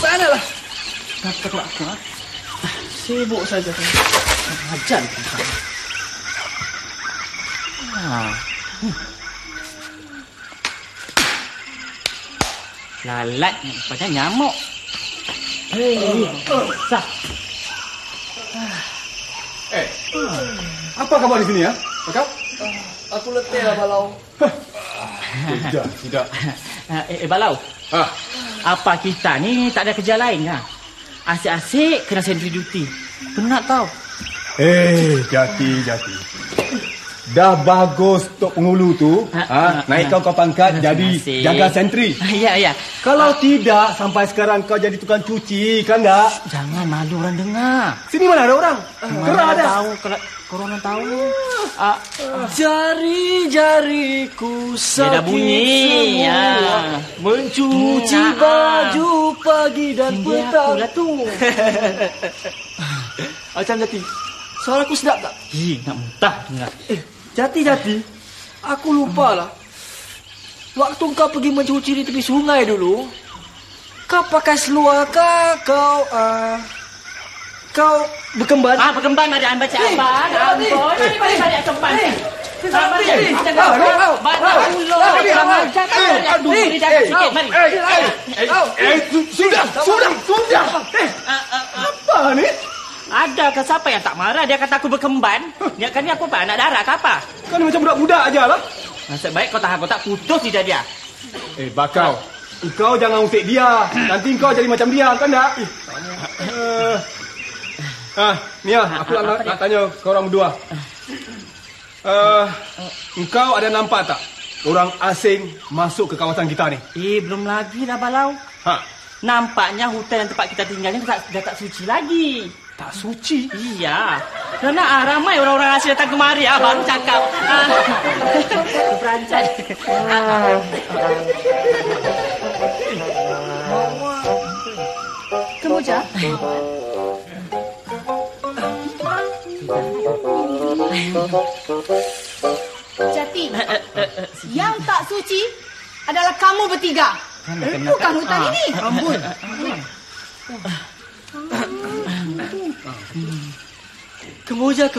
Sanalah. Takut aku. Sibuk saja. Ajar. Lalat macam nyamuk. Sah. Apa khabar di sini ya? Kau? Aku letih lah, Balau. Tidak. Balau. Apa kita ni tak ada kerja lain kah? Asyik-asyik kena sentri duty. Penat tau. Jati. Dah bagus Tok Pengulu tu. Naik kau pangkat jadi jaga sentri. Ya. Kalau tidak, sampai sekarang kau jadi tukang cuci, kan tak? Jangan malu orang dengar. Sini mana ada orang? Kerah ada. Korang tahu. Jari-jariku sakit bunyi. semua. Mencuci baju pagi dan petang. Macam Jati. Suaraku sedap tak? Nak muntah dengar. Jati. Aku lupa lah. Waktu kau pergi mencuci di tepi sungai dulu, kau pakai seluar kah? Kau berkemban? Berkemban ada baca abang. Ampun. Mari kemban. Sudah. Apa ni? Ada ke siapa yang tak marah? Dia kata aku berkemban. Dia kan ni aku apa? Anak darah ke apa? Kan macam budak-budak aja lah. Nasib baik kau tahan, kau tak putus lidah dia. Bakau. Kau jangan usik dia. Nanti kau jadi macam dia, kan tak? Mia, aku nak tanya korang berdua. Engkau ada nampak tak orang asing masuk ke kawasan kita ni? Belum lagi dah, Balau. Nampaknya hutan yang tempat kita tinggal ni dah tak suci lagi. Tak suci? Iya. Kerana ramai orang-orang asing datang kemari. Baru cakap. Perancan. Kemoja? Jati, yang tak suci adalah kamu bertiga. Bukan hutan ini. Ampun. Kemoja.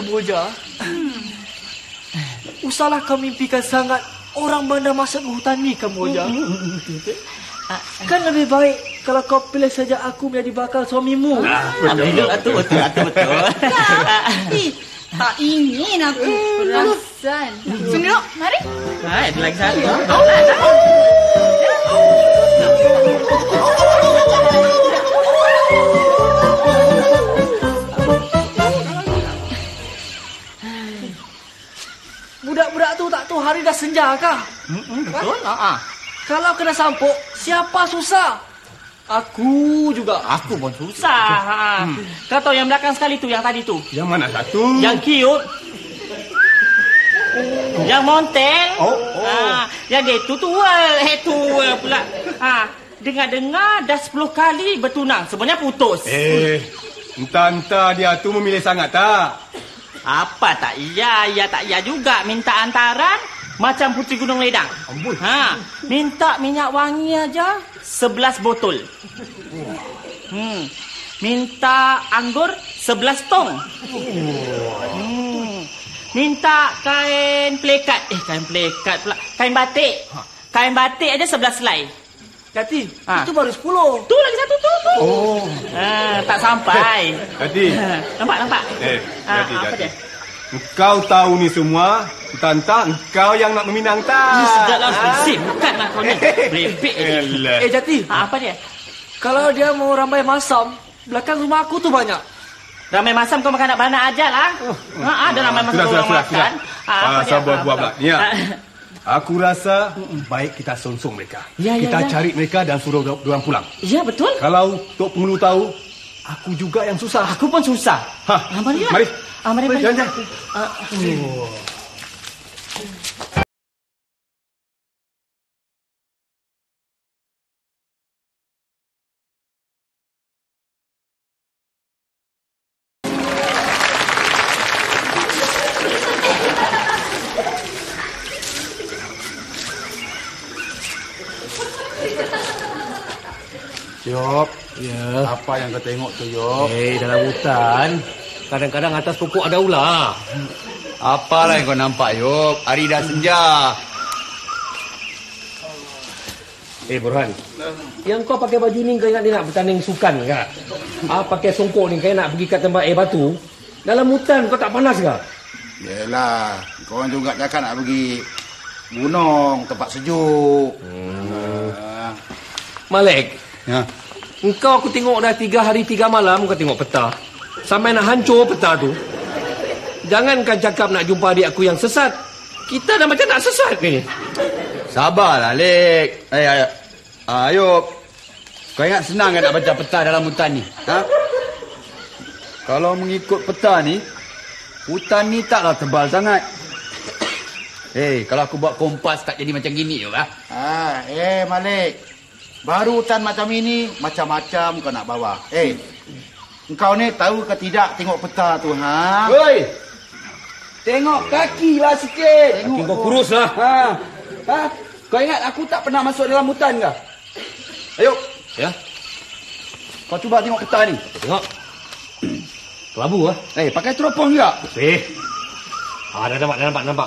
Usahlah kau mimpikan sangat orang mana masuk ke hutan ni, Kemoja. Kan lebih baik kalau kau pilih saja aku menjadi bakal suamimu. Betul. Tak ingin aku perasan. Sini dulu, mari. Ada lagi satu. Budak-budak tu tak tahu hari dah senja kah? Betul. Kalau kena sampuk, siapa susah? Aku juga. Aku pun susah. Kau tahu yang belakang sekali tu, yang tadi tu? Yang mana satu? Yang cute. Yang monteng. Yang dia tu tua pula. Dengar-dengar dah 10 kali bertunang. Sebenarnya putus. Entah dia tu memilih sangat tak? Apa tak iya? Ya tak iya juga. Minta antaran macam Puteri Gunung Ledang. Amboi. Minta minyak wangi aja 11 botol. Minta anggur 11 tong. Minta kain plekat. Kain plekat pula. Kain batik. Kain batik aja 11 selai. Jati, itu baru 10. Tu lagi satu tu. Tak sampai. Jati. Nampak. Jati. Engkau tahu ni semua. Entah engkau yang nak meminang tak? Sudahlah, bukanlah kau ni. Repek je. Jati. Apa dia? Kalau dia mau rambai masam, belakang rumah aku tu banyak. Ramai masam kau makan anak-anak aja lah. Ada ramai masam orang makan. Sabar buat-buat. Aku rasa baik kita sonsong mereka. Kita cari mereka dan suruh diorang pulang. Ya, betul. Kalau Tok Pengulu tahu, aku juga yang susah. Aku pun susah. Mari. Mari. Jangan. Yop. Ya. Apa yang kau tengok tu, Yop? Dalam hutan, kadang-kadang atas pokok ada ular. Apalah yang kau nampak, Yop? Hari dah senja. Burhan, yang kau pakai baju ni kau ingat dia nak bertanding sukan ke? Pakai songkok ni kau nak pergi kat tempat air batu? Dalam hutan kau tak panas ke? Yelah, kau juga takkan nak pergi gunung, tempat sejuk. Malek, Ya. engkau aku tengok dah 3 hari 3 malam kau tengok peta. Sampai nak hancur peta tu. Jangankan cakap nak jumpa adik aku yang sesat. Kita dah macam nak sesat ni. Sabarlah, Lek. Ayub. Kau ingat senang kan nak baca peta dalam hutan ni? Ha? Kalau mengikut peta ni, hutan ni taklah tebal sangat. Kalau aku buat kompas tak jadi macam gini, Ayub. Malik. Baru hutan macam ini, macam-macam kau nak bawa. Engkau ni tahu ke tidak tengok peta tu, ha? Oi! Tengok kaki lah sikit. Kaki kau kurus lah. Ha? Kau ingat aku tak pernah masuk dalam hutan ke? Ayub. Ya? Kau cuba tengok peta ni. Tengok. Kelabu lah. Pakai teropong juga. Dah nampak. Nampak.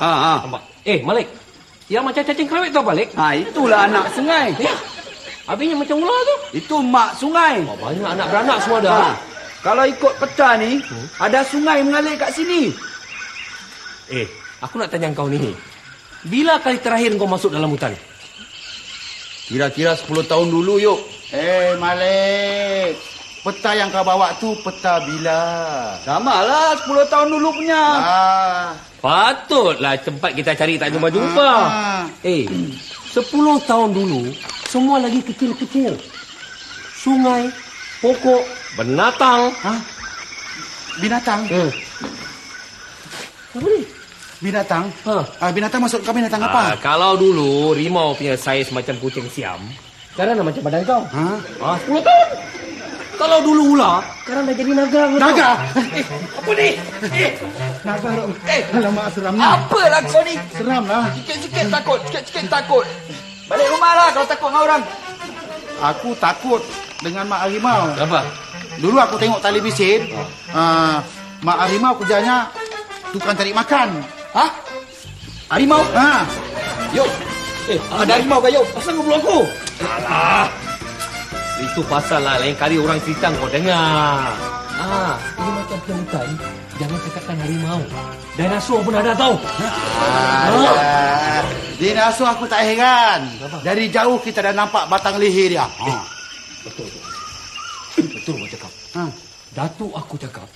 Malik. Yang macam cacing kerewek tu apa, Malik? Itulah anak sungai. Habisnya macam ular tu. Itu mak sungai. Banyak anak beranak semua dah. Kalau ikut peta ni, ada sungai mengalir kat sini. Aku nak tanya kau ni. Bila kali terakhir kau masuk dalam hutan? Kira-kira 10 tahun dulu, Yuk. Malik. Peta yang kau bawa tu peta bila? Samalah 10 tahun dulu punya. Patutlah tempat kita cari tak jumpa-jumpa. 10 tahun dulu, semua lagi kecil-kecil. Sungai, pokok, binatang. Binatang? Apa ni? Binatang? Binatang maksud kau binatang apa? Kalau dulu rimau punya saiz macam kucing Siam, sekarang dah macam badan kau. 10 tahun. Kalau dulu ular, sekarang dah jadi naga. Naga? Apa ni? Naga. Alamak, seram ni. Apalah kau ni? Seram lah. Sikit-sikit takut. Balik rumah lah kalau takut dengan orang. Aku takut dengan mak harimau. Kenapa? Dulu aku tengok televisin. Mak harimau kerjanya tukang cari makan. Harimau? Yuk. Ada harimau ke, Yuk? Asal kau belum aku? Alah. Itu pasal lah lain kali orang cerita kau dengar. Ini macam hutan. Jangan cakapkan harimau. Dinosaur pun ada tau. Dinosaur aku tak heran. Dari jauh kita dah nampak batang leher dia. Betul kau cakap. Datuk aku cakap.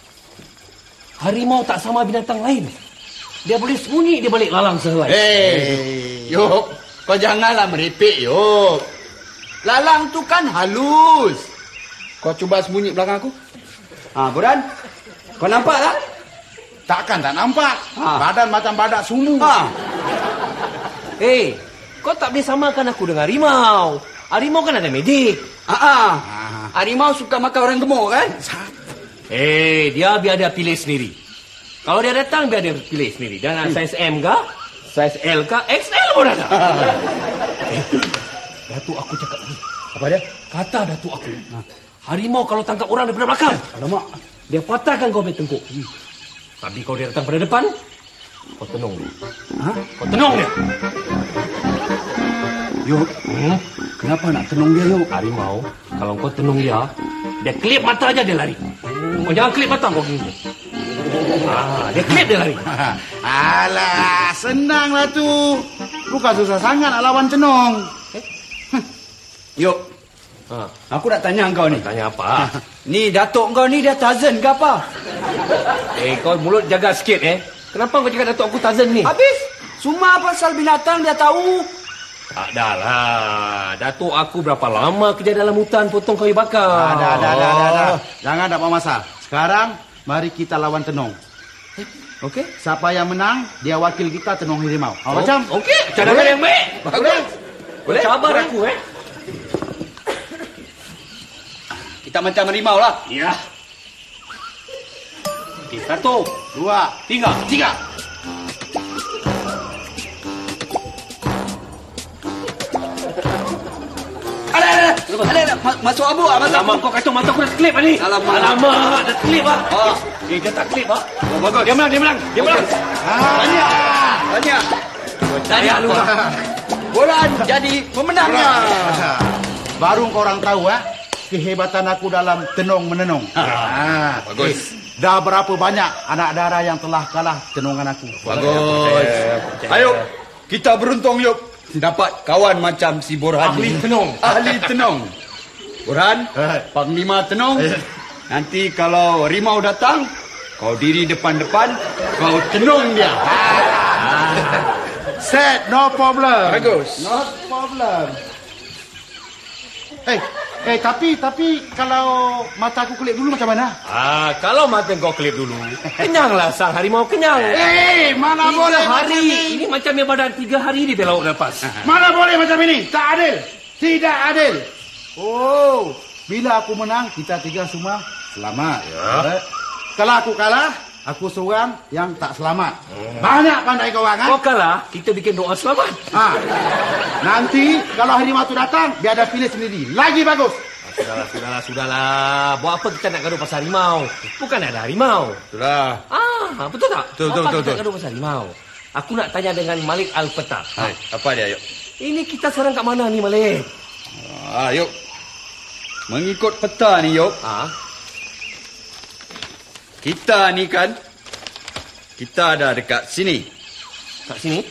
Harimau tak sama binatang lain. Dia boleh sembunyi di balik lalang sehelai. Yuk. Kau janganlah merepek, Yuk. Lalang tu kan halus. Kau cuba sembunyi belakang aku. Buran. Kau nampak tak? Takkan tak nampak. Badan macam badak sumbu. Kau tak boleh samakan aku dengan harimau. Harimau kan ada medik. Harimau suka makan orang gemuk kan? Dia biar dia pilih sendiri. Kalau dia datang biar dia pilih sendiri. Dia nak saiz M ke? Saiz L ke? XL pun ada. Datuk aku cakap ni. Apa dia? Kata datuk aku. Harimau kalau tangkap orang daripada belakang. Alamak. Dia patahkan kau punya tengkuk. Tapi kalau dia datang pada depan, kau tenung dia. Kau tenung dia. Yuk. Kenapa nak tenung dia, Yuk? Harimau, kalau kau tenung dia kelip mata aja dia lari. Kau jangan kelip mata kau gini. Dia kelip dia lari. Alah, senanglah tu. Bukan susah sangat nak lawan tenung. Yuk. Aku nak tanya kau ni. Tanya apa? Ni datuk kau ni dia Tarzan ke apa? Kau mulut jaga sikit Kenapa kau cakap datuk aku Tarzan ni? Habis. Semua pasal binatang dia tahu. Tak dah lah. Datuk aku berapa lama kerja dalam hutan potong kayu bakar. Dah. Jangan dapat masa. Sekarang mari kita lawan tenung. Okey? Siapa yang menang, dia wakil kita tenung harimau. Macam? Okey. Cadangan yang baik. Boleh? Sabar aku Kita macam harimau lah. Ya. Okey, 1, 2, 3. Alah. Masuk abu ah. Alamak, kau kata mata aku dah klip ni. Alamak, dah klip ah. Dia tak klip ah. Bagus, dia menang. Banyak. Tanya lu. Boran jadi pemenangnya. Baru kau orang tahu kehebatan aku dalam tenung-menenung. Bagus. Dah berapa banyak anak dara yang telah kalah tenungan aku. Bagus. Ayo, kita beruntung yuk. Dapat kawan macam si Borhan. Ahli tenung. Borhan, Panglima tenung. Nanti kalau rimau datang, kau diri depan-depan, kau tenung dia. Set, no problem. Bagus. Not problem. Tapi kalau mata aku kelip dulu macam mana? Kalau mata kau klip dulu, kenyanglah sang harimau kenyang. Mana boleh hari ini macam yang badan 3 hari di laut lepas. Mana boleh macam ini? Tak adil. Tidak adil. Oh, bila aku menang, kita 3 semua selamat. Kalau aku kalah, aku seorang yang tak selamat. Banyak pandai kau orang. Kau kalah, kita bikin doa selamat. Nanti kalau harimau tu datang, dia ada pilih sendiri. Lagi bagus. Sudahlah. Buat apa kita nak gaduh pasal harimau? Bukan ada harimau. Itulah. Betul tak? Betul. Kita gaduh pasal harimau. Aku nak tanya dengan Malik Al-Fatah. Apa dia, yuk? Ini kita serang kat mana ni, Malik? Yuk. Mengikut peta ni, yuk. Kita ni kan, kita ada dekat sini. Kat sini?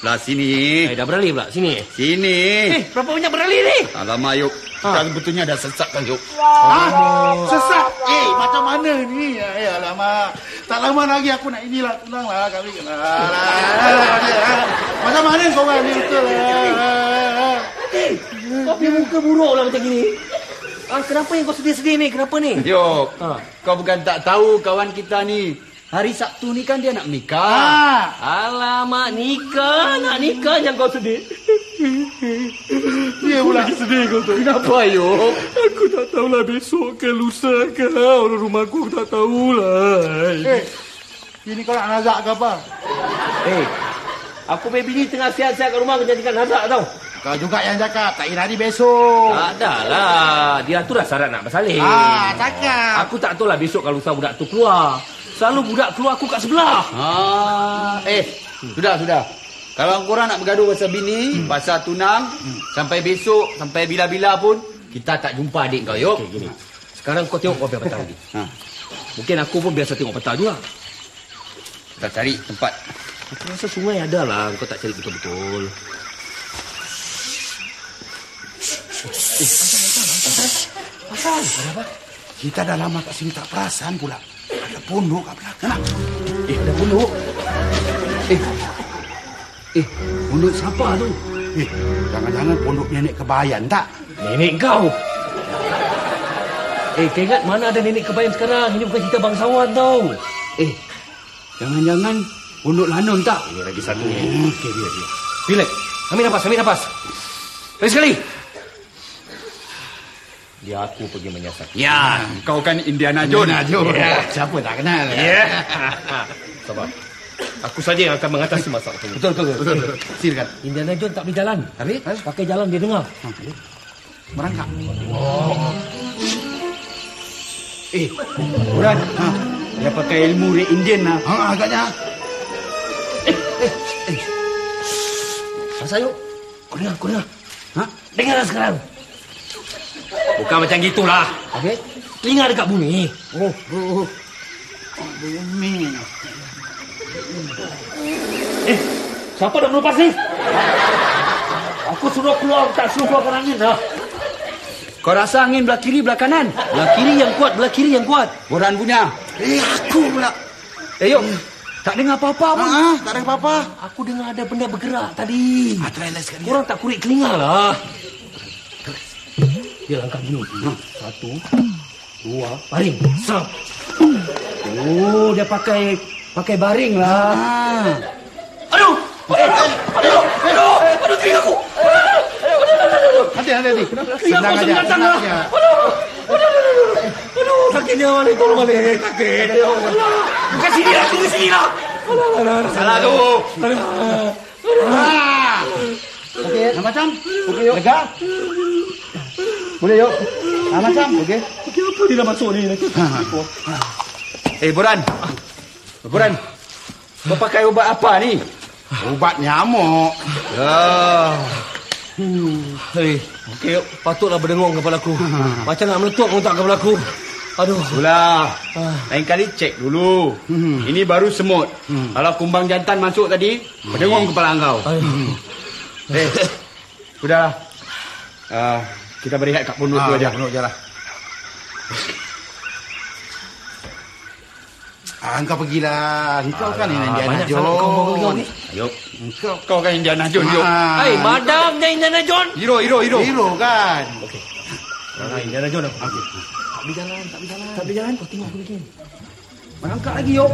Belah sini. Dah beralih pula sini. Sini. Berapa banyak beralih ni? Alamak, yuk. Kita betulnya dah sesat kan, yuk. Sesat? Macam mana ni? Alamak. Tak lama lagi aku nak inilah. Tulanglah kami. Macam mana korang ni? Betul lah. Kau punya muka buruk lah macam gini. Kenapa yang kau sedih-sedih ni? Kenapa ni? Yuk. Kau bukan tak tahu kawan kita ni. Hari Sabtu ni kan dia nak nikah. Alamak, nikah. Nak nikah yang kau sedih. Dia pula sedih kau tu. Kenapa, yuk? Aku tak tahulah besok ke lusa ke. Orang rumah aku tak tahulah. Ini kau nak nazak ke apa? Aku baby ni tengah sihat-sihat kat rumah. Aku jadikan nazak tau. Kau juga yang cakap. Tak kira hari besok. Tak adalah. Dia tu dah syarat nak bersalin. Cakap. Aku tak tahu lah besok kalau lusa budak tu keluar. Selalu budak keluar aku kat sebelah. Sudah. Kalau korang nak bergaduh pasal bini, pasal tunang, sampai besok, sampai bila-bila pun, kita tak jumpa adik kau, yuk. Gini. Sekarang kau tengok kau biar petang lagi. Mungkin aku pun biasa tengok petang juga. Kita cari tempat. Aku rasa sungai ada lah. Kau tak cari betul-betul. Pasal? Ada apa? Kita dah lama kat sini tak perasan pula. Ada pondok kat belakang. Ada pondok. Pondok siapa tu? Jangan-jangan pondok nenek Kebayan tak? Nenek kau? Kau ingat mana ada nenek Kebayan sekarang? Ini bukan cerita bangsawan tau. Jangan-jangan pondok Lanun tak? Ini lagi satu ni. Okey, dia. Relax. Ambil nafas. Lagi sekali. Dia aku pergi menyiasat. Ya, kau kan Indiana Jones. Siapa tak kenal? Sabar. Aku saja yang akan mengatasi masalah ini. Betul. Silakan. Indiana Jones tak boleh jalan. Habis? Pakai jalan dia dengar. Merangkak. Buran. Dia pakai ilmu Red Indian lah. Agaknya. Masa yuk. Kau dengar. Dengar sekarang. Bukan macam gitulah. Habis? Telinga dekat bumi. Bumi. Siapa dah melupas ni? Aku suruh keluar, tak suruh keluarkan angin dah. Kau rasa angin belah kiri, belah kanan? Belah kiri yang kuat. Boran punya. Aku pula. Yuk. Tak dengar apa-apa pun. Tak ada apa-apa. Aku dengar ada benda bergerak tadi. Try last sekali. Korang tak kurik telinga lah. Dia langkah gini. 1, 2, baring. Serang. Dia pakai baring lah. Aduh, telinga aku. Hati-hati. Senang aja. Aduh, sakitnya balik. Tolong balik. Sakit. Bukan sini lah. Salah tu. Okey, macam? Okey, lega? Boleh, Yok? Macam, okey? Okey, apa dia dah masuk ni? Boran. Boran. Kau pakai ubat apa ni? Ubat nyamuk. Hei, okey, patutlah berdengung kepala aku. Macam nak meletup otak kepala aku. Aduh. Itulah. Lain kali cek dulu. Ini baru semut. Kalau kumbang jantan masuk tadi, berdengung kepala engkau. Sudah. Kita berehat kat pondok tu aja. Pondok je lah. Engkau pergilah. Engkau kan Indiana Jones. Ayo. Kau kan Indiana Jones, Jom. Hai, madamnya Indiana Jones. Hero. Hero kan. Okey. Indiana Jones. Okey. Tak boleh jalan. Kau tengok aku begini. Mana angkat lagi, Yok?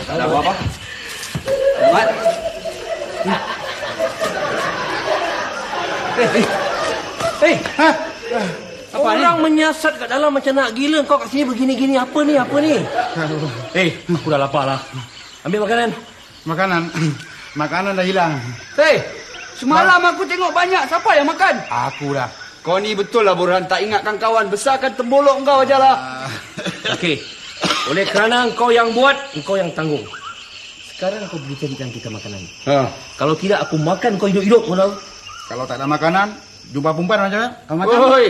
Tak ada apa-apa. Mat. Apa orang ni? Menyiasat kat dalam macam nak gila. Kau kat sini begini-gini. Apa ni? Aku dah lapar lah. Ambil makanan. Makanan dah hilang. Semalam aku tengok banyak. Siapa yang makan? Aku dah. Kau ni betul lah, Burhan. Tak ingatkan kawan. Besarkan tembolok kau aja lah. Okey. Oleh kerana kau yang buat, kau yang tanggung. Sekarang kau boleh carikan kita makanan. Kalau tidak, aku makan kau hidup-hidup. Kalau tak ada makanan, jumpa perempuan macam mana? Kau makan? Oi,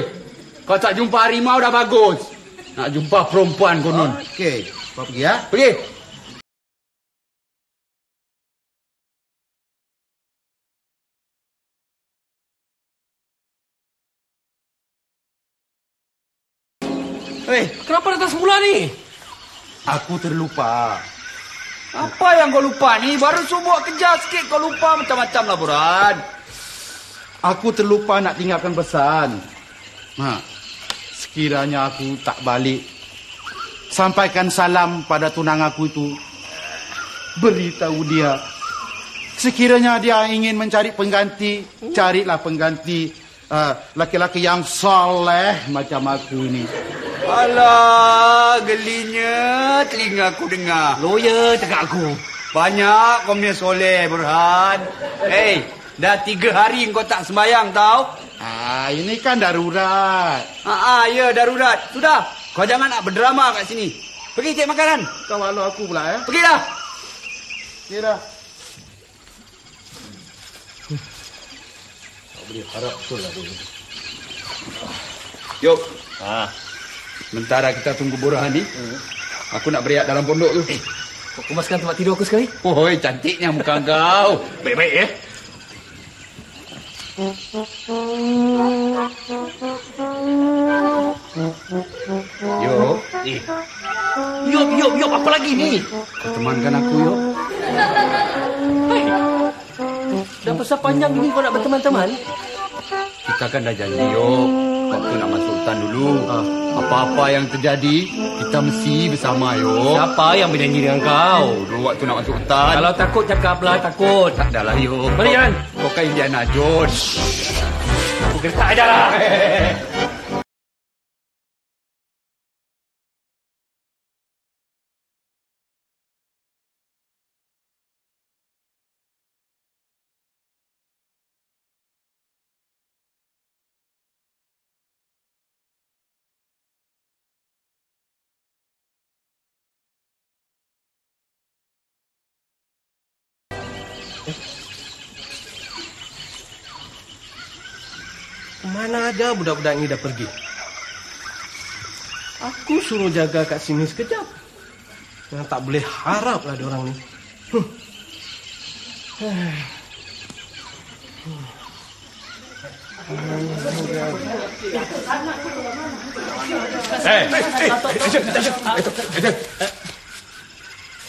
kau tak jumpa harimau dah bagus. Nak jumpa perempuan konon. Okey. Kau pergi ya? Pergi. Kenapa datang semula ni? Aku terlupa. Apa yang kau lupa ni? Baru subuh kejar sikit kau lupa macam-macam lah, Burhan. Aku terlupa nak tinggalkan pesan. Sekiranya aku tak balik, sampaikan salam pada tunang aku itu. Beritahu dia, sekiranya dia ingin mencari pengganti, carilah pengganti laki-laki yang soleh macam aku ini. Alah, gelinya telingaku dengar. Lawyer cakap aku. Banyak kau punya soleh, Burhan. Dah 3 hari kau tak sembayang tau. Ini kan darurat. Ya darurat. Sudah, kau jangan nak berdrama kat sini. Pergi cek makanan. Kau malu aku pula ya. Pergi dah. Kira. Kau boleh harap betul lah dulu. Yuk. Sementara kita tunggu Burhan ni, aku nak berehat dalam pondok tu. Kau kemaskan tempat tidur aku sekali. Oi, cantiknya muka kau. Baik-baik ya. Yop, apa lagi ni? Kau temankan aku, Yop. Dah pasal panjang gini kau nak berteman-teman? Kita kan dah janji, Yop. Waktu nak masuk hutan dulu. Apa-apa yang terjadi, kita mesti bersama, Yop. Siapa yang berjanji dengan kau? Dulu waktu nak masuk hutan. Kalau takut, cakaplah takut. Tak adalah, Yop. Mari jalan. Kau kan Indiana Jones. Aku gertak aja lah. Mana ada budak-budak ini dah pergi? Aku suruh jaga kat sini sekejap. Yang tak boleh harap lah diorang ni.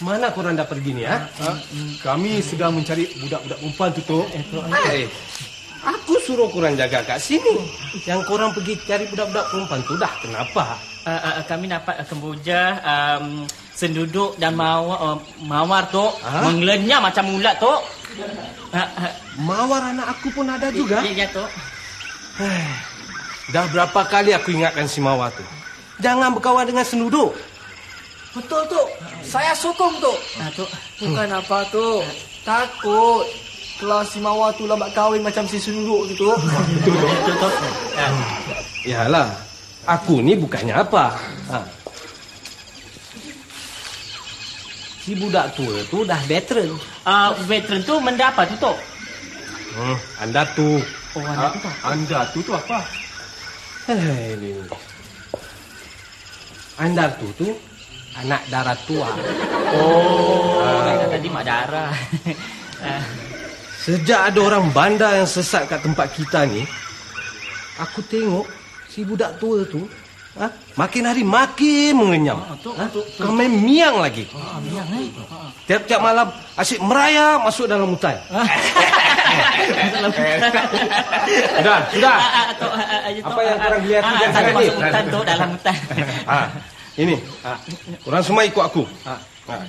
Mana korang dah pergi ni, ha? Kami sedang mencari budak-budak perempuan tu, Tok. Aku suruh korang jaga kat sini. Yang korang pergi cari budak-budak perempuan tu dah kenapa? Kami dapat kemboja, senduduk dan mawar, Tok. Mengelenyap macam ulat, Tok. Mawar anak aku pun ada juga. Ya, Tok. Dah berapa kali aku ingatkan si Mawar tu. Jangan berkawan dengan senduduk. Betul, Tok. Saya sokong, Tok. Tok. Bukan apa, Tok. Takut kalau si Mawar tu lambat kahwin macam si senduduk tu, Tok. Betul, Tok. Yalah, aku ni bukannya apa. Si budak tua tu dah veteran. Veteran tu benda apa tu, Tok? Anda tu. Oh, anda tu, Tok. Anda tu apa? Anda tu anak darah tua. Tadi mak darah. Sejak ada orang bandar yang sesat kat tempat kita ni, aku tengok si budak tua tu makin hari makin mengenyam. Kami miang lagi. Tiap-tiap malam asyik merayap masuk dalam hutan. Sudah. Apa yang korang lihat ni sangat ni? Masuk hutan, Tok, dalam hutan. Ini. Korang semua ikut aku.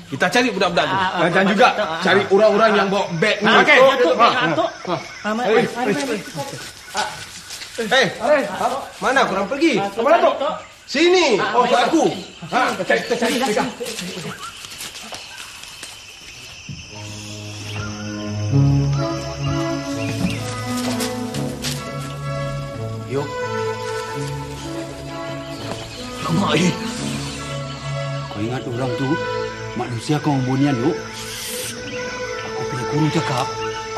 Kita cari budak-budak tu. Dan juga cari orang-orang yang bawa beg ni. Okey. Mana korang pergi? Kemana, Tok? Sini. Aku. Kita cari. Yuk. Kamu kau ingat orang tu manusia kau membunian, yuk? Aku punya guru cakap,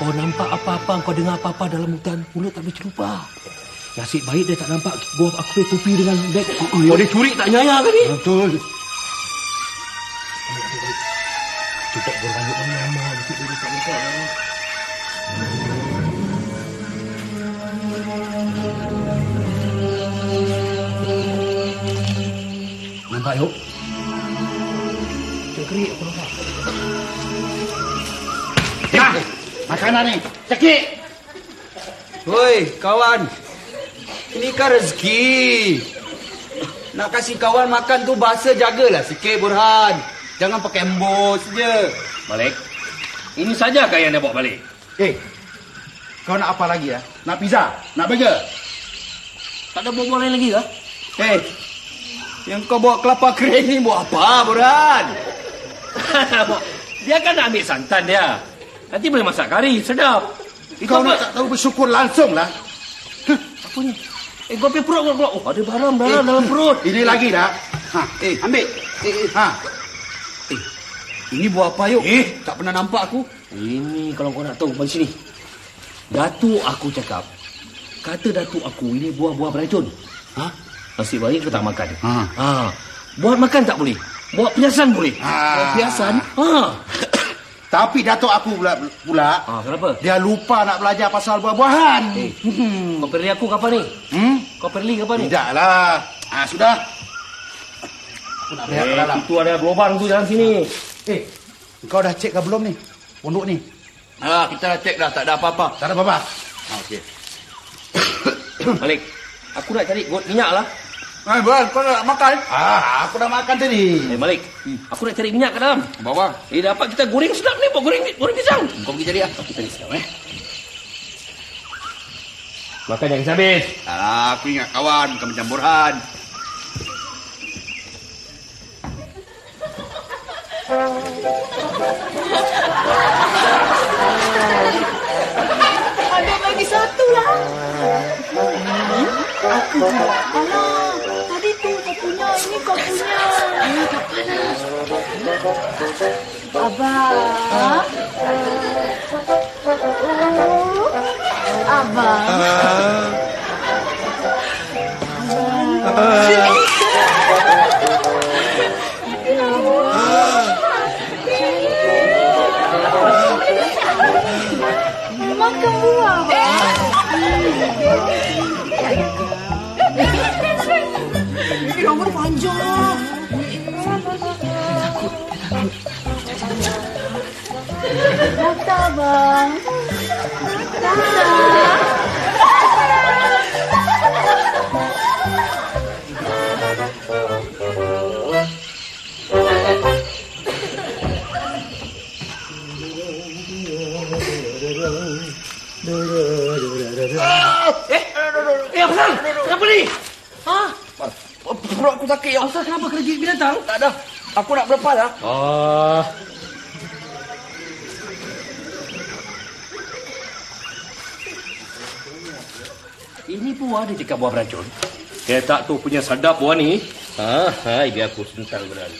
kau nampak apa-apa, kau dengar apa-apa dalam hutan, mulut tak boleh celupa. Nasib baik dia tak nampak gua aku punya topi dengan beg. Kau dia curi tak nyaya kan ni? Betul. Cuba berbanyak nama untuk dia tak nampak. Nampak, yuk? Cekrik aku nampak. Makanan ni. Cekik. Hoi, kawan. Ini kan rezeki. Nak kasih kawan makan tu bahasa jagalah sikit, Burhan. Jangan pakai embos je. Malik, ini saja kau yang dah bawa balik. Kau nak apa lagi, ya? Nak pizza? Nak burger? Tak ada buah-buah lain lagi kah? Yang kau bawa kelapa kering ni buat apa, Burhan? Dia kan nak ambil santan dia. Nanti boleh masak kari, sedap. Kau nak tak tahu bersyukur langsung lah. Apa ni? Kau pergi perut. Oh, ada barang dalam perut. Ini lagi dah. Ambil. Ini buat apa, yuk? Tak pernah nampak aku. Ini kalau kau nak tahu, mari sini. Datuk aku cakap. Kata datuk aku, ini buah-buah beracun. Nasib baik kau tak makan. Buat makan tak boleh. Buat piasan boleh. Piasan? Tapi datuk aku pula Kenapa? dia lupa nak belajar pasal buah-buahan. Kau perli aku kapan ni? Kau perli kapan ni? Tidaklah. Sudah. Aku nak berehat ke dalam. Itu ada lubang tu dalam sini. Kau dah cek ke belum ni? Pondok ni? Kita dah cek dah, tak ada apa-apa. Tak ada apa-apa? Okey. Malik, aku nak cari minyak lah. Burhan, kau nak makan? Aku dah makan tadi. Malik, aku nak cari minyak ke dalam. Bawa. Dapat kita goreng sedap ni, goreng pisang. Kau pergi cari lah. Kita ni sedap, Makan jangan habis. Aku ingat kawan, kau macam Burhan. Ada lagi satu lah. Aku juga. Alah, tadi tu kau punya, ini kau punya. Tak panas. Abang. Abang. makan buah, bang. Ini rambut panjang. Datang, bang. Abang, kenapa ni? Perut aku sakit. Asal kenapa kena gigit binatang? Tak ada. Aku nak berlepas lah. Ini buah dia cakap buah beracun. Saya tak tahu punya sedap buah ni. Hai, biar aku sental berani.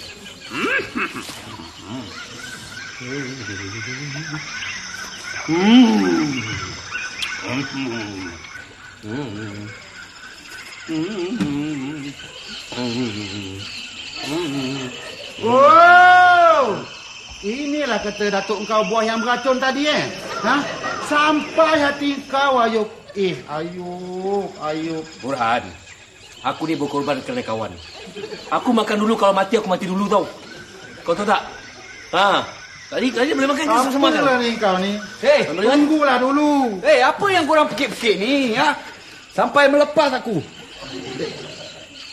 Wow! Inilah kata Datuk engkau buah yang beracun tadi Sampai hati kau Ayub. Ayub. Burhan, aku ni berkorban kerana kawan. Aku makan dulu, kalau mati aku mati dulu tau. Kau tahu tak? Tadi boleh makan kita sama-sama kan? Apalah ni kau ni? Tunggulah dulu. Apa yang korang pekik-pekik ni? Sampai melepas aku.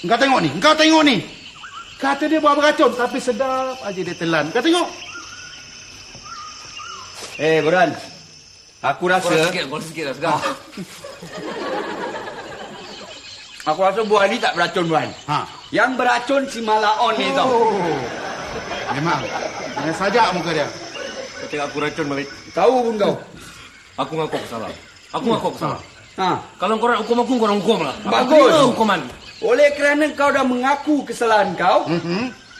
Engkau tengok ni. Kata dia buah beracun, tapi sedap aja dia telan. Kau tengok. Burhan. Aku rasa... Korang sikit lah sekarang. Aku rasa buah ni tak beracun, Burhan. Yang beracun si Malaon ni tau. Memang. Jangan sajak muka dia. Kau tengok aku racun balik. Tahu pun kau. Aku ngaku aku salah. Kalau korang hukum aku, korang hukum lah. Bagus. Aku terima hukuman. Oleh kerana kau dah mengaku kesalahan kau,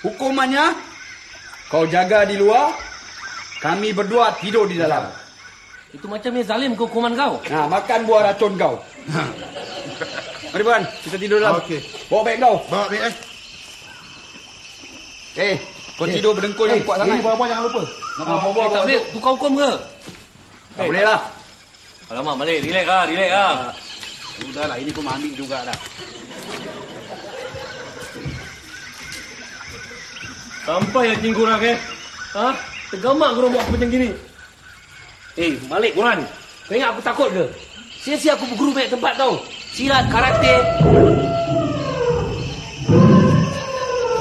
hukumannya kau jaga di luar, kami berdua tidur di dalam. Itu macamnya zalim ke hukuman kau. Makan buah racun kau. Mari Burhan, kita tidur dalam. Okey. Bawa beg kau. Bawa beg Kau tidur berdengkur yang kuat sangat. Ini bawa-bawa jangan lupa. Tak boleh tukar hukum ke? Tak boleh lah. Alamak, balik. Relax lah. Sudahlah, ini pun mandi juga dah. Sampai yang tinggal korang tergamak korang buat apa macam gini. Malik korang. Kau ingat aku takut ke? Sia-sia aku berguru banyak tempat tau. Silat, karate.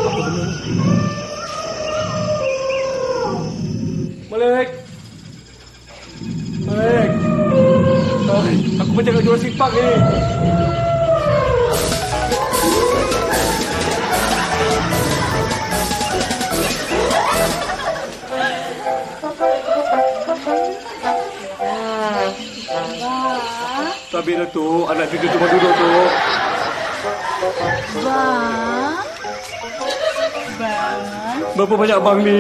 Apa benda ni? Malik. Aku macam kat Jurassic Park ni. Tapi dah tu, anak cucu cuma duduk tu. Bang. Berapa banyak bang ni?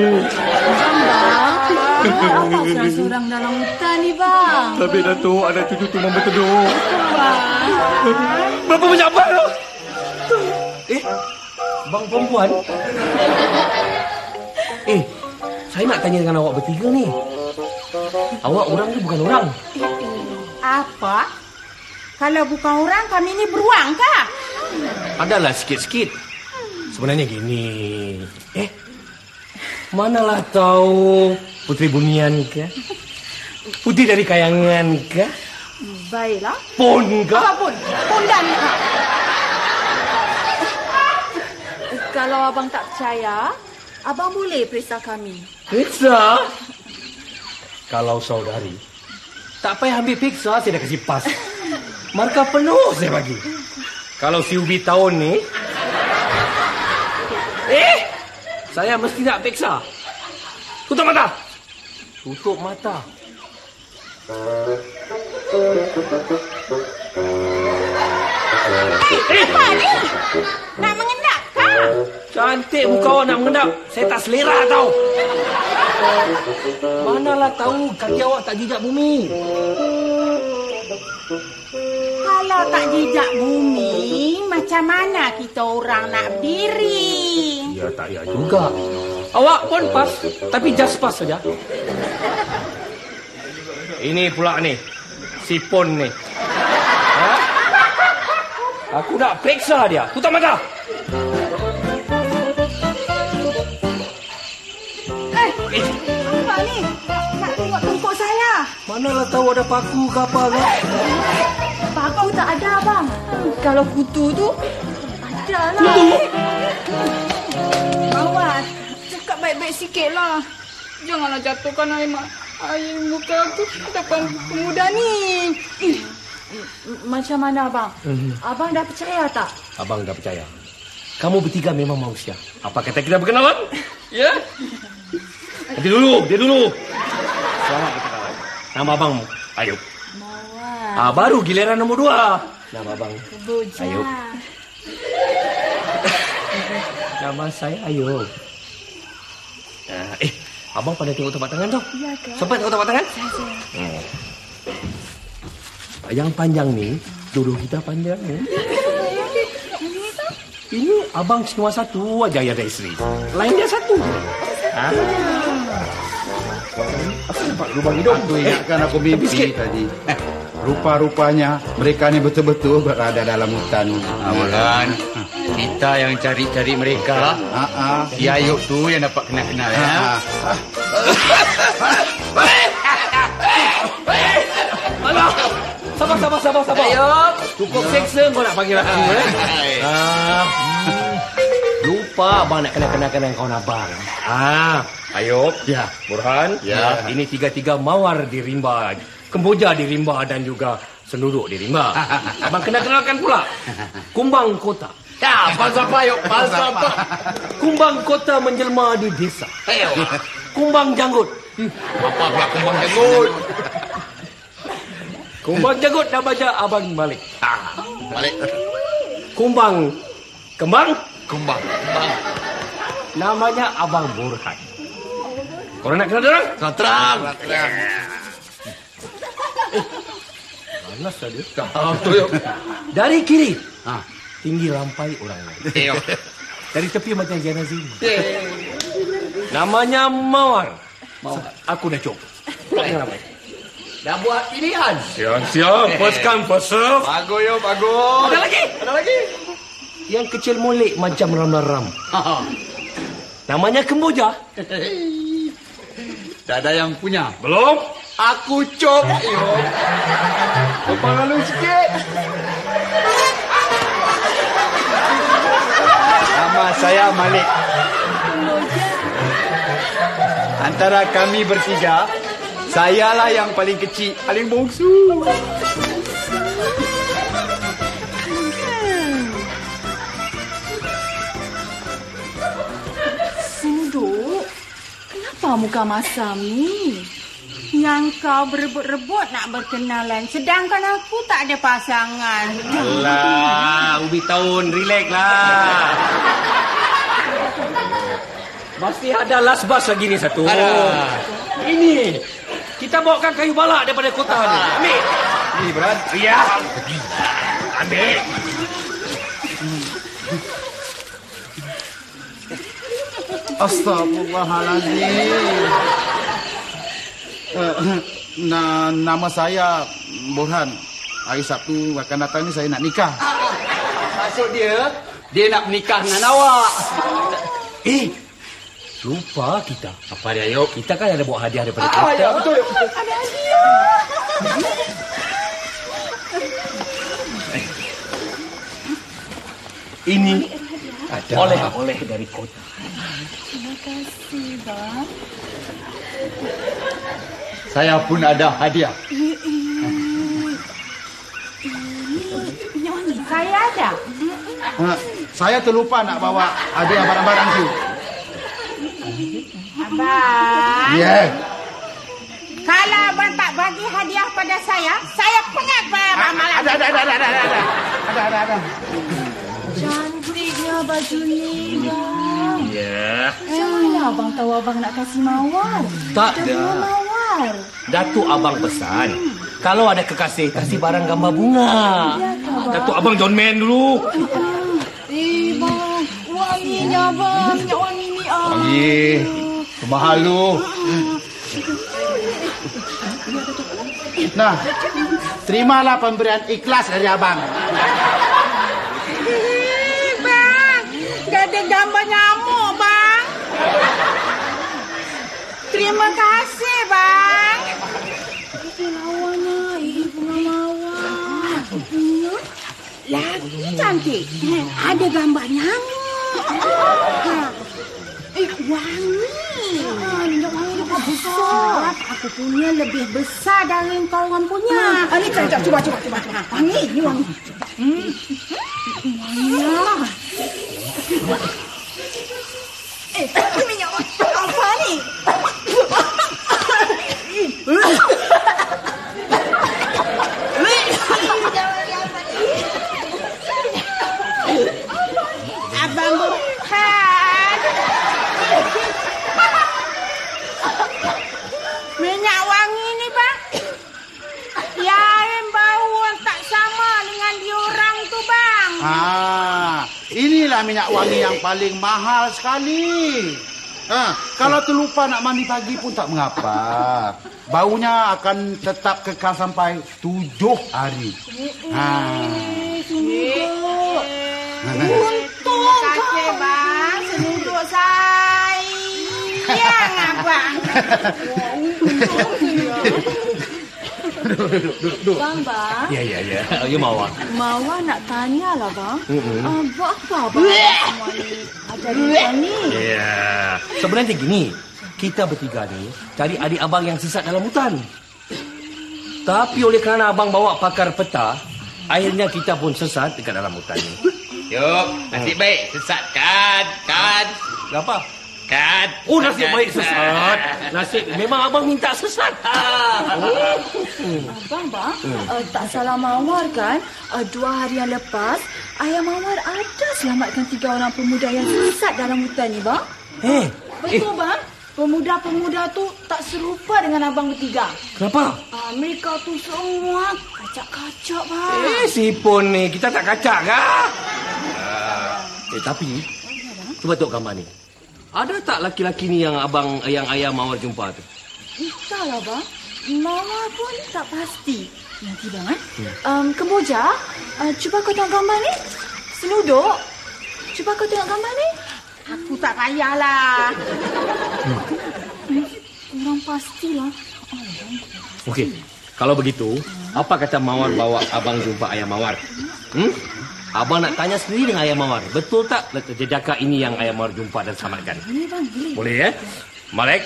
Bang, apa seorang-seorang dalam hutan ni, bang? Tapi dah tu, anak cucu tu memang berteduh. Bang. Berapa banyak bang tu? Bang perempuan? Saya nak tanya dengan awak bertiga ni. Awak orang ni bukan orang? Apa? Kalau bukan orang, kami ni beruang kah? Adalah sikit-sikit. Sebenarnya gini. Manalah tahu Putri Bunian ke? Putri dari Kayangan ke? Baiklah. Pon ke? Apapun. Pondan kah? Kalau abang tak percaya, abang boleh periksa kami. Periksa? Kalau saudari tak payah ambil periksa, saya dah kasih pas. Markah penuh saya bagi. Kalau si Ubi tahun ni, saya mesti nak periksa. Tutup mata. Tutup mata. Apa ni? Nak mengendap kah? Cantik muka awak nak mengendap. Saya tak selera tau. Manalah tahu kaki awak tak jejak bumi. Kalau tak jejak bumi, macam mana kita orang nak berdiri? Ya tak ya juga. Awak pun pas, tapi just pas saja. Ini pula ni. Sipon ni. Ha? Aku nak periksa dia. Tutup mata. Apa ni? Nak tengok tungkuk saya. Manalah tahu ada paku ke apa ke? Paku tak ada, abang. Kalau kutu tu, ada lah. Mawar, cakap baik-baik sikit lah. Janganlah jatuhkan air muka aku depan pemuda ni. Macam mana, abang? Abang dah percaya tak? Abang dah percaya. Kamu bertiga memang manusia. Apa kata kita berkenalan? Ya? Dia dulu. Selamat berkenalan. Nama abang Ayub. Mawar. Baru giliran nombor 2. Nama abang Boja. Ayub. Nama saya Ayub. Abang pada tengok telapak tangan tu? Ya ke? Sempat tengok telapak tangan? Yang panjang ni, dulu kita panjang ni. Ini abang cuma satu aja yang ada isteri. Lain dia satu. Apa nampak lubang hidung? Aku ingatkan aku mimpi tadi. Rupa-rupanya mereka ni betul-betul berada dalam hutan. Amalan. Kita yang cari-cari mereka. Si Ayub tu yang dapat kenal-kenal ya. Alah. Sabar. Ayub. Cukup seksa kau nak panggil aku. Lupa abang nak kenal-kenalkan kawan abang. Ayub. Ya. Burhan. Ya. Ini tiga-tiga mawar di rimba. Kemboja di rimba dan juga senduduk di rimba. Abang kenal-kenalkan pula. Kumbang kota. Ya, pasal apa Ayub? Pasal apa? Kumbang kota menjelma di desa. Kumbang janggut. Apa pula kumbang janggut? Kumbang janggut dah baca abang Malik. Balik. Kumbang kembang. Kumbang. Namanya abang Burhan. Korang nak kenal dia orang? Terang. Panas dah dia. Betul. Dari kiri. Tinggi rampai orang lain. Dari tepi macam Janazin. Namanya Mawar. Aku dah cukup. Pulang dengan ramai. Dah buat pilihan. Siap. First come, first serve. Bagus yo, bagus. Ada lagi. Yang kecil molek macam ram-ram. Namanya Kemboja. Tak ada yang punya. Belum? Aku cop. Kepala lu sikit. Nama saya Malik. Antara kami bertiga, sayalah yang paling kecil, paling bongsu. Suduk, kenapa muka masam ni? Yang kau berebut-rebut nak berkenalan, sedangkan aku tak ada pasangan. Alah, Ubi Tahun, relax lah. Masih ada last bus lagi ni satu. Ini, kita bawakan kayu balak daripada kota ni. Ambil. Ini berat. Ya. Ambil. Astagfirullahaladzim. Nama saya Burhan. Hari Sabtu akan datang ni saya nak nikah. Maksud dia nak menikah dengan awak. Lupa kita. Apa dia, Ayub? Kita kan ada bawa hadiah daripada kita. Ya, betul. Ada hadiah. Ini oleh-oleh dari kota. Terima kasih, bang. Saya pun ada hadiah. Saya ada. Saya terlupa nak bawa hadiah barang-barang tu. Abang. Ya. Kalau abang tak bagi hadiah pada saya penat bayar malam. Ada. Cantiknya baju ni, bang. Ya. Macam mana abang tahu abang nak kasih mawar? Tak Kita ada. mawar. Datuk abang pesan. Kalau ada kekasih, kasih barang gambar bunga. Ya, abang. Datuk abang John Man dulu. Bang. Wanginya, bang. Minyak wangi ni, Panggil. Mahal lu. Nah, terimalah pemberian ikhlas dari abang. Bang, gak ada gambar nyamuk, Bang. Terima kasih, Bang. Lawan ibu mawar. Lagi cantik. Ada gambar nyamuk. Wangi. Minyak wangi dia besar. Aku punya lebih besar dari kau orang punya. Ini cuba. Wangi, ni wangi. Minyak wangi apa ni? Abang Burhan. Minyak wangi ni, Bang. Yang bau tak sama dengan diorang tu, Bang. Inilah minyak wangi yang paling mahal sekali. Kalau terlupa nak mandi pagi pun tak mengapa. Baunya akan tetap kekal sampai 7 hari. Untung kau, Bang. Senuduk sayang, Abang. Duduk. Bang. Ya. Ya, Mawar. Mawar nak tanyalah, Bang. Buat apa, Abang? Semua ni ada di ni. Ya. Sebenarnya gini, kita bertiga ni cari adik abang yang sesat dalam hutan. Tapi oleh kerana abang bawa pakar peta, akhirnya kita pun sesat dekat dalam hutan ni. Yuk, nasib baik. Sesat kan? Kenapa? Kan? Oh, nasib baik sesat. Nasib memang abang minta sesat. Bang, tak salah Mawar kan? 2 hari yang lepas, ayah Mawar ada selamatkan 3 orang pemuda yang sesat dalam hutan ni, Bang. Betul, Bang. Pemuda-pemuda tu tak serupa dengan abang bertiga. Kenapa? Mereka tu semua kacak-kacak, Bang. Sipon ni. Kita tak kacak kah? Tapi, cuba tengok gambar ni. Ada tak laki-laki ni yang ayah Mawar jumpa tu? Entahlah, Bang. Mawar pun tak pasti. Nanti, Bang, Kemboja, cuba kau tengok gambar ni. Senuduk. Cuba kau tengok gambar ni. Aku tak payahlah. Orang pastilah. Okey, kalau begitu, apa kata Mawar bawa abang jumpa ayah Mawar? Abang nak tanya sendiri dengan ayah Mawar. Betul tak jejaka ini yang ayah Mawar jumpa dan selamatkan? Boleh, Bang. Boleh, Malek?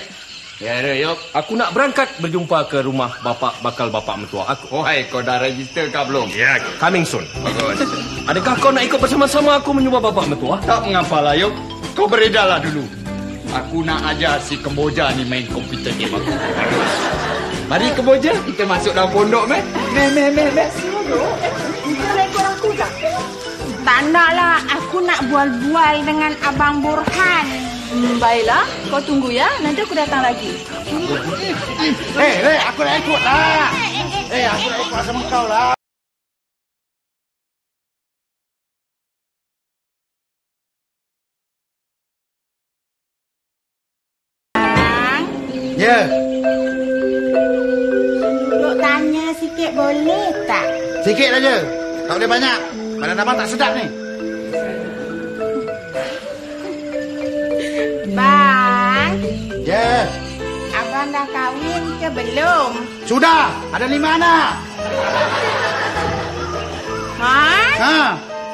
Ya, yuk. Aku nak berangkat berjumpa ke rumah bakal bapak mentua aku. Kau dah register kah belum? Ya, coming soon. Bagus. Adakah kau nak ikut bersama-sama aku menyumbang bapak mentua? Tak mengapalah, yuk. Kau beredarlah dulu. Aku nak ajar si Kemboja ni main komputer game aku. Mari Kemboja, kita masuk dalam pondok, meh. Senuduk. Kau rekod aku tak? Tak naklah. Aku nak bual-bual dengan Abang Burhan. Baiklah, kau tunggu ya. Nanti aku datang lagi. Aku nak ikut lah. Aku nak ikut sama kau lah. Ya. Duk tanya sikit boleh tak? Sikit aja. Tak boleh banyak. Badan abang tak sedap ni. Bang. Ya. Abang dah kahwin ke belum? Sudah. Ada 5 anak.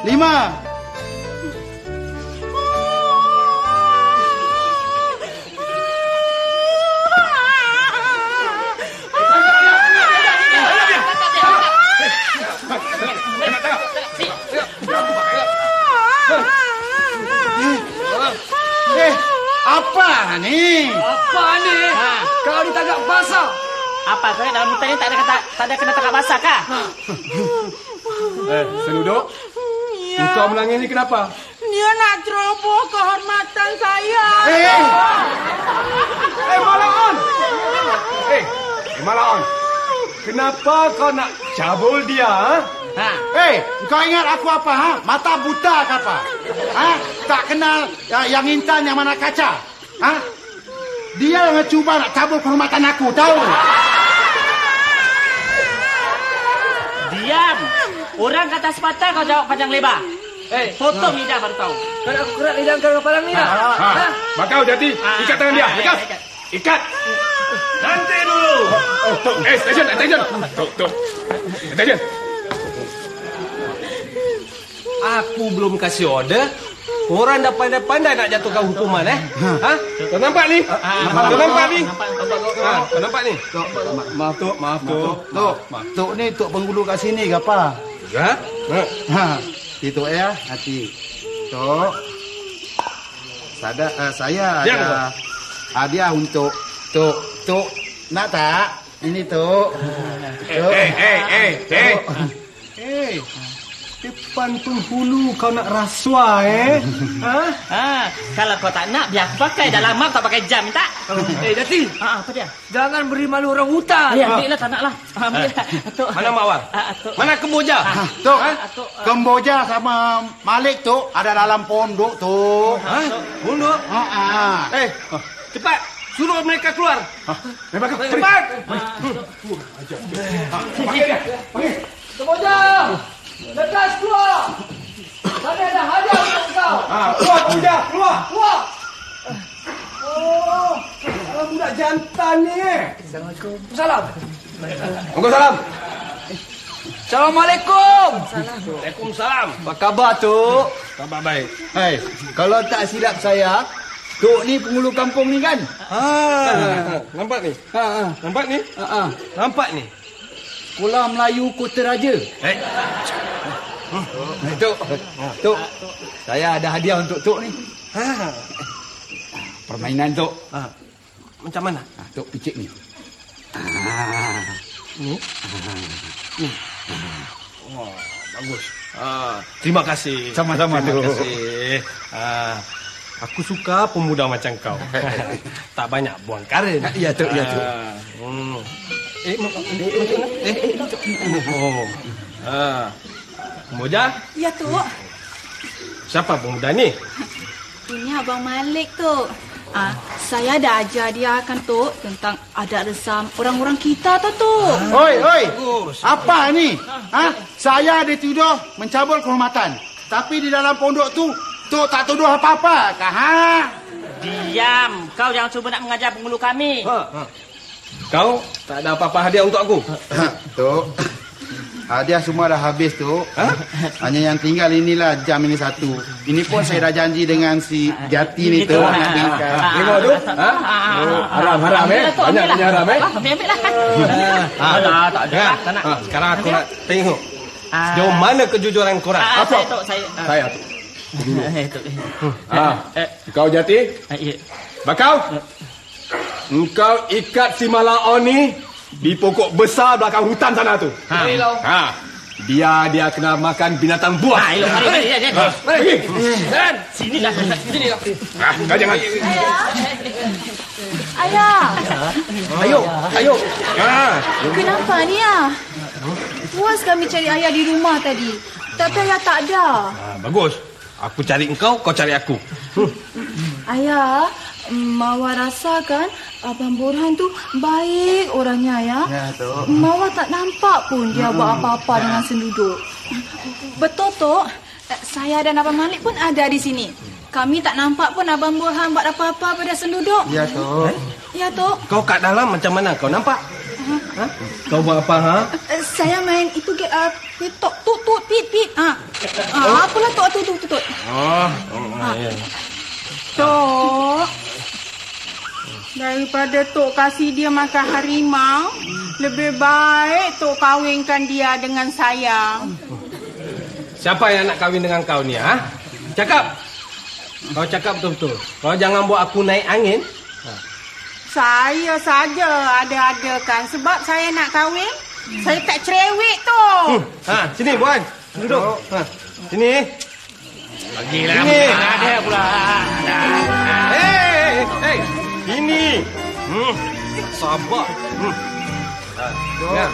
5. Apa ni? Kau ditangkap basah. Apa kau dalam hutan ni tak ada kena tangkap basah kah? Senuduk. Kau menangis ni kenapa? Dia nak ceroboh kehormatan saya. Malaon. Malaon. Kenapa kau nak cabul dia? Kau ingat aku apa? Mata buta ke apa? Tak kenal yang intan yang mana kaca? Dia yang cuba nak cabul kehormatan aku, tahu? Orang kata sepatah kau jawab panjang lebar. Potong lidah baru tahu. Kan aku kerat lidah kau kepala ni dah. Bakau Jati, ikat tangan dia. Lekas. Ikat. Nanti dulu. Attention. Tok. Attention. Aku belum kasih order. Korang dah pandai-pandai nak jatuhkan hukuman Kau nampak ni? Kau nampak ni? Kau nampak ni? Maaf Tok. Tok ni Tok penghulu kat sini ke apa? Ya? Tok hati. Tok. Saya ada hadiah untuk Tok. Tok nak tak? Ini Tok. Depan penghulu kau nak rasuah Kalau kau tak nak, biar aku pakai. Dah lama tak pakai jam, tak? Jati. Apa dia? Jangan beri malu orang hutan. Ambil lah, tak nak lah. Ambil lah. Mana Mawar? Mana Kemboja? Tok. Kemboja sama Malik Tok ada dalam pondok Tok. Pondok? Cepat. Suruh mereka keluar. Cepat. Kemboja. Lekas keluar. Kami ada hadiah untuk kau. Keluar Kemboja. Keluar. Kalau budak jantan ni. Assalamualaikum. Waalaikumsalam. Assalamualaikum. Waalaikumsalam. Apa khabar, Tok? Khabar baik. Kalau tak silap saya, Tok ni penghulu kampung ni kan? Nampak ni? Nampak ni? Nampak ni? Sekolah Melayu Kota Raja. Tok. Saya ada hadiah untuk Tok ni. Permainan Tok. Macam mana? Tok picit ni. Ni? Bagus. Terima kasih. Sama-sama, Terima Tok. kasih. Aku suka pemuda macam kau. Tak banyak buang karen. Ya, Tok. Kemboja? Ya, Tok. Siapa pemuda ni? Ini Abang Malik, Tok. Saya dah ajar dia kan, Tok, tentang adat resam orang-orang kita tu, Tok. Oi. Apa ni? Saya dituduh mencabul kehormatan. Tapi di dalam pondok tu Tok tak tuduh apa-apa kah? Diam. Kau jangan cuba nak mengajar penghulu kami. Kau tak ada apa-apa hadiah untuk aku? Tok. Hadiah semua dah habis, Tok. Hanya yang tinggal inilah jam ini satu. Ini pun saya dah janji dengan si Jati ni, Tok. Tengok tu. Haram, Banyak punya haram, Ambil lah. Tak ada. Tak nak. Sekarang aku nak tengok sejauh mana kejujuran korang. Apa? Saya, Tok. Kau Jati? Ya. Bakau? Engkau ikat si Malaon ni di pokok besar belakang hutan sana tu. Biar dia kena makan binatang buas. Mari. Sini lah. Kau jangan. Ayah. Ayo. Kenapa ni, Puas kami cari ayah di rumah tadi. Tapi ayah tak ada. Bagus. Aku cari engkau, kau cari aku. Ayah, Mawar rasa kan Abang Burhan tu baik orangnya, ya. Ya, Tok. Mawar tak nampak pun dia buat apa-apa dengan senduduk. Betul, Tok. Saya dan Abang Malik pun ada di sini. Kami tak nampak pun Abang Burhan buat apa-apa pada senduduk. Ya, Tok. Ya, Tok. Kau kat dalam macam mana? Kau nampak? Kau buat apa, Saya main itu tok tut pit. Apalah tok tut. Tok, daripada Tok kasih dia makan harimau, lebih baik Tok kahwinkan dia dengan saya. Siapa yang nak kahwin dengan kau ni, Cakap. Kau cakap betul-betul. Kau jangan buat aku naik angin. Saya saja ada-adakan sebab saya nak kahwin. Saya tak cerewet tu. Sini, Puan. Duduk. Sini. Bagilah. Ada pula. Hei. Ini. Sabar. Ya.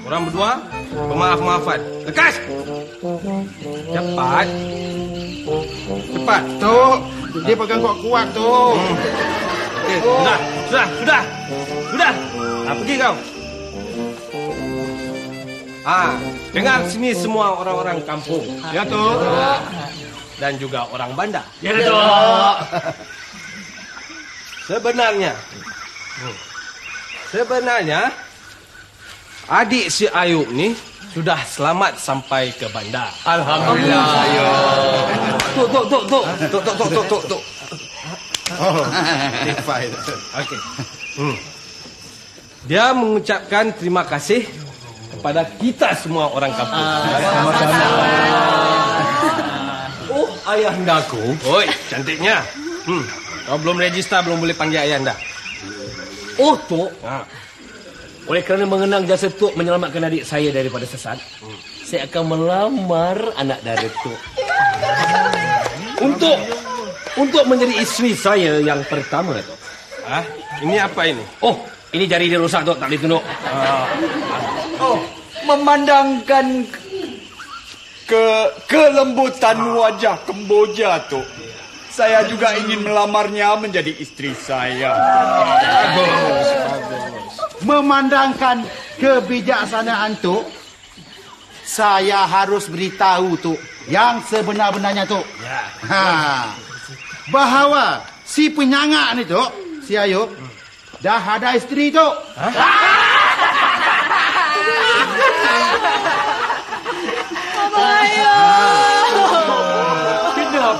Orang berdua bermaaf-maafan. Lekas. Cepat. Tok. Dia pegang kuat-kuat, Tok. Sudah. Pergi kau. Dengar sini semua orang-orang kampung. Ya, tu. Dan juga orang bandar. Ya, Datuk. Sebenarnya adik si Ayub ni sudah selamat sampai ke bandar. Alhamdulillah, Ayub. Tok. Okey. Dia mengucapkan terima kasih kepada kita semua orang kampung. Oh, ayahandaku. Oi, cantiknya. Kau belum register, belum boleh panggil ayahanda. Oh, Tok. Oleh kerana mengenang jasa Tok menyelamatkan adik saya daripada sesat, saya akan melamar anak dara Tok. Untuk menjadi isteri saya yang pertama, Tok. Ini apa ini? Oh, ini jari dia rosak, Tok. Tak boleh tunduk. Memandangkan kelembutan wajah Kemboja, Tok, saya juga ingin melamarnya menjadi isteri saya. Bagus. Memandangkan kebijaksanaan Tok, saya harus beritahu Tok yang sebenar-benarnya, Tok. Bahawa si penyangak ni, Tok, si Ayub, dah ada isteri, Tok.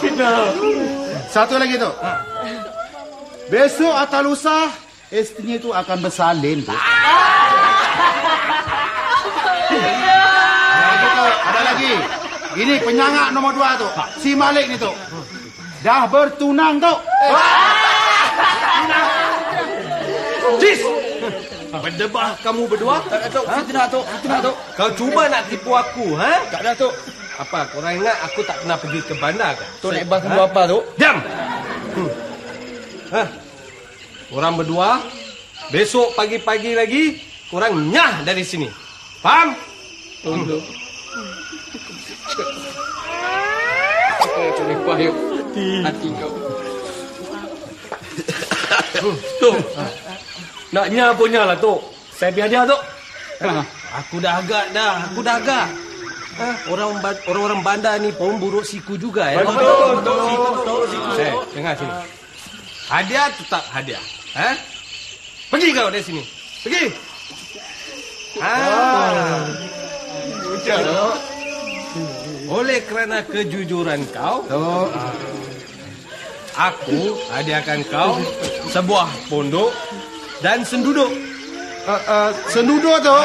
Fitnah. Satu lagi, Tok. Besok atau lusa, isterinya itu akan bersalin, Tok. Ada lagi. Ini penyangak nombor 2, Tok. Si Malik ni, Tok. Dah bertunang, Tok. Cis! Berdebah kamu berdua? Fitnah, Tok. Kau cuba nak tipu aku, ha? Tak ada, Tok. Apa, korang ingat aku tak pernah pergi ke bandar ke? Tok naik bas dulu apa, Tok? Diam! Korang berdua, besok pagi-pagi lagi, korang nyah dari sini. Faham? Tok. Hati kau. Tok. Naknya punya lah, Tok. Saya biar dia, Tok. Aku dah agak. Orang-orang bandar ni pun buruk siku juga, ya. Betul. Dengar sini. Hadiah tetap hadiah. Pergi kau dari sini. Pergi. Oleh kerana kejujuran kau, aku hadiahkan kau sebuah pondok dan senduduk. Senduduk, Tok.